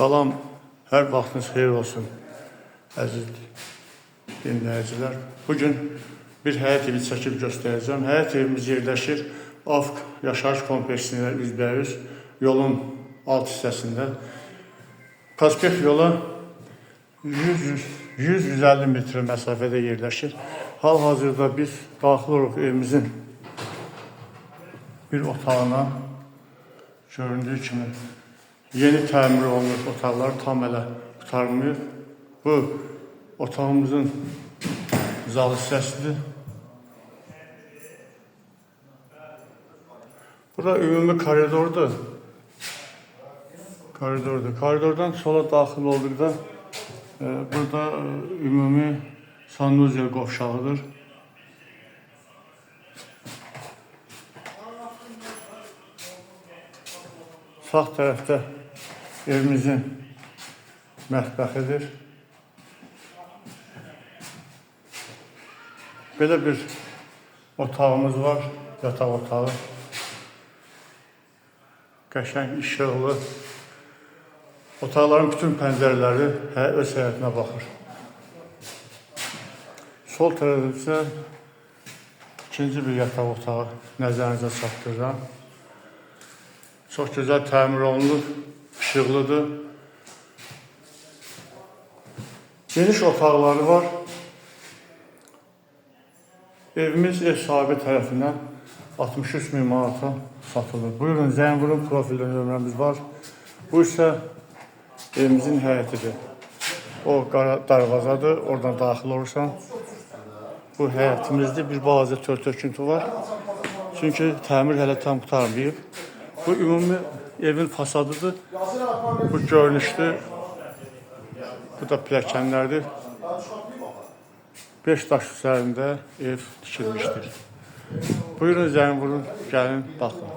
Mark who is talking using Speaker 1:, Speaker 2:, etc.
Speaker 1: Salam, hər vaxtınız xeyir olsun, əziz dinləyicilər. Bugün bir həyət evi çəkib göstərəcəm. Həyət evimiz yerləşir AFK yaşayış kompleksində üzbəyüz yolun alt hissəsində. Prospekt yola 100-150 metr məsafədə yerləşir. Hal-hazırda biz daxil oluq evimizin bir otağına. Göründüyü kimi yeni təmir olunmuş otaqlar tam elə qurtarmıyor. Bu otağımızın zal hissəsidir. Burada ümumi koridordur. Koridordan sola daxil olduqda burada ümumi sanuzel qovşağıdır. Sağ tərəfdə evimizin mətbəxidir. Belə bir otağımız var, yataq otağı. Qəşəng işıqlı. Otaqların bütün pəncərələri öz həyətinə baxır. Sol tərəfdə isə ikinci bir yataq otağı nəzərinizə çatdırıram. Çox gözəl təmir olunur, işıqlıdır. Geniş otaqları var. Evimiz ev sahibi tərəfindən 63.000 manata satılır. Buyurun, zəng vurun, profildə nömrəmiz var. Bu isə evimizin həyətidir. O darvazadır, oradan daxil olursan. Bu həyətimizdir, bir balaca tör-töküntü var. Çünki təmir hələ tam qurtarmayıb. Bu ümumi evin fasadıdır. Bu görünüşdür. Bu da pilləkənlərdir. 5 daş üzərində ev tikilmişdir. Buyurun, zəng vurun, gəlin, baxın.